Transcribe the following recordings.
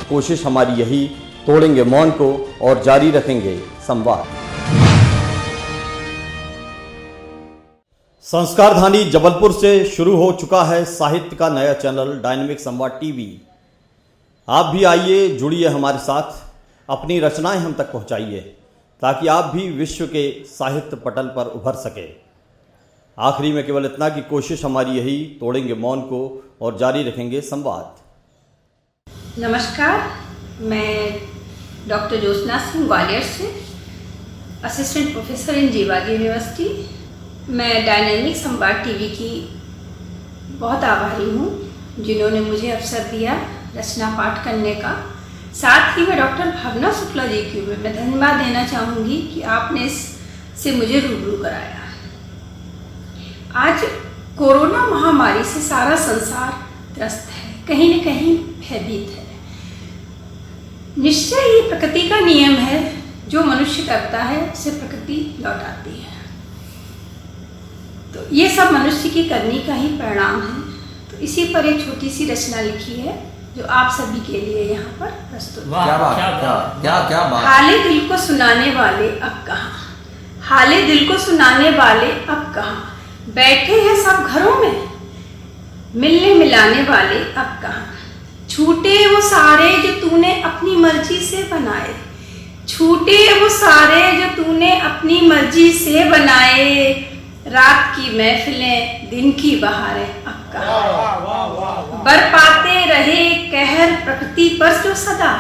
कोशिश हमारी यही, तोड़ेंगे मौन को और जारी रखेंगे संवाद। संस्कारधानी जबलपुर से शुरू हो चुका है साहित्य का नया चैनल डायनेमिक संवाद टीवी। आप भी आइए, जुड़िए हमारे साथ, अपनी रचनाएं हम तक पहुंचाइए ताकि आप भी विश्व के साहित्य पटल पर उभर सके। आखिरी में केवल इतना कि कोशिश हमारी यही, तोड़ेंगे मौन को और जारी रखेंगे संवाद। नमस्कार, मैं डॉक्टर ज्योत्सना सिंह ग्वालियर से, असिस्टेंट प्रोफेसर इन जीवादी यूनिवर्सिटी। मैं डायनेमिक संवाद टीवी की बहुत आभारी हूँ जिन्होंने मुझे अवसर दिया रचना पाठ करने का। साथ ही मैं डॉक्टर भावना शुक्ला जी की मैं धन्यवाद देना चाहूँगी कि आपने इससे मुझे रूबरू कराया। आज कोरोना महामारी से सारा संसार त्रस्त है, कहीं न कहीं भयभीत है। निश्चय ये प्रकृति का नियम है, जो मनुष्य करता है उसे प्रकृति लौटाती है। तो ये सब मनुष्य की करनी का ही परिणाम है। तो इसी पर एक छोटी सी रचना लिखी है जो आप सभी के लिए यहाँ पर प्रस्तुत है। क्या बात। हाले दिल को सुनाने वाले अब कहाँ, हाले दिल को सुनाने वाले अब कहाँ, बैठे हैं सब घरों में, मिलने मिलाने वाले अब कहाँ। छूटे वो सारे जो तूने अपनी मर्जी से बनाए, छूटे वो सारे जो तूने अपनी मर्जी से बनाए। रात की महफिलें, दिन की बहारें अब कहाँ। बरपाते रहे कहर प्रकृति पर जो सदा,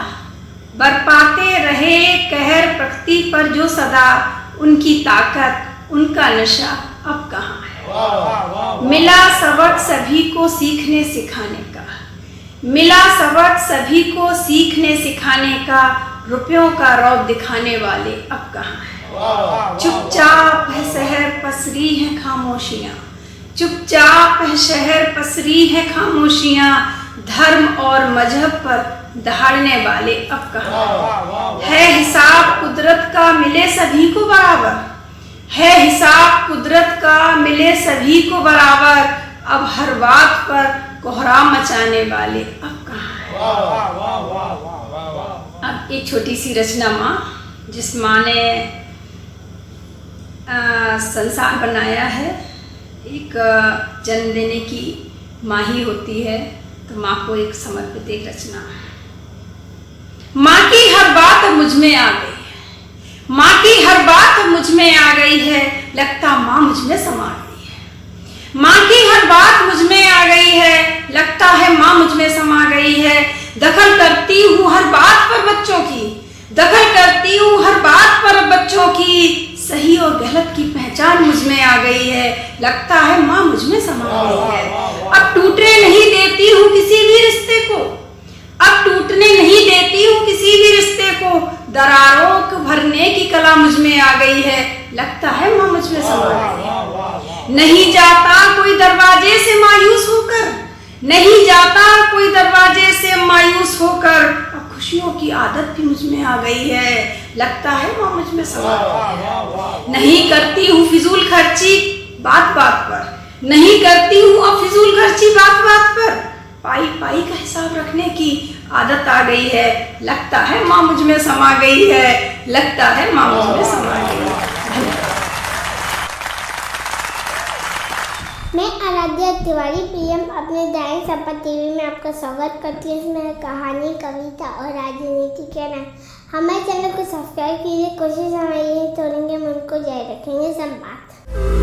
बरपाते रहे कहर प्रकृति पर जो सदा, उनकी ताकत उनका नशा अब कहाँ है। मिला सबक सभी को सीखने सिखाने का, मिला सबक सभी को सीखने सिखाने का, रुपयों का रौब दिखाने वाले अब कहाँ है। चुपचाप है शहर पसरी है खामोशियाँ, चुपचाप है शहर पसरी है खामोशियाँ, धर्म और मजहब पर दहाड़ने वाले अब कहाँ है। हिसाब कुदरत का मिले सभी को बराबर, है हिसाब कुदरत का मिले सभी को बराबर, अब हर बात पर कोहराम मचाने वाले अब कहाँ है। अब एक छोटी सी रचना माँ, जिस माँ ने संसार बनाया है, एक जन्म देने की माँ ही होती है, तो माँ को एक समर्पित एक रचना। माँ की हर बात मुझ में आ गई है, माँ की हर बात मुझ में आ गई है, लगता माँ मुझ में समा गई है। माँ की हर बात मुझ में आ गई है, लगता है माँ मुझ में समा गई है। दखल करती हूँ हर बात पर बच्चों की, दखल करती हूँ हर बात पर बच्चों की, सही और गलत की पहचान मुझ में आ गई है, लगता है माँ मुझ में समा गई है। अब टूटने नहीं देती हूँ किसी भी रिश्ते को, अब टूटने नहीं देती हूँ किसी भी रिश्ते को, दरारों को भरने की कला मुझ में आ गई है, लगता है माँ मुझ में समा गई है। नहीं जाता कोई दरवाजे से मायूस होकर, नहीं जाता कोई दरवाजे से मायूस होकर, अब खुशियों की आदत भी मुझ में आ गई है, लगता है माँ मुझ में समा गई है। नहीं करती हूँ फिजूल खर्ची बात बात पर, नहीं करती हूँ अब फिजूल खर्ची बात बात पर, पाई पाई का हिसाब रखने की आदत आ गई है, लगता है माँ मुझ में समा गई है, लगता है माँ मुझ में समा गई है। मैं आराध्या तिवारी पीएम अपने दैनिक संवाद टीवी में आपका स्वागत करती हूँ। इसमें कहानी, कविता और राजनीति के नाम। हमारे चैनल को सब्सक्राइब कीजिए। कोशिश हमारी यही, तोड़ेंगे मन को जारी रखेंगे संवाद।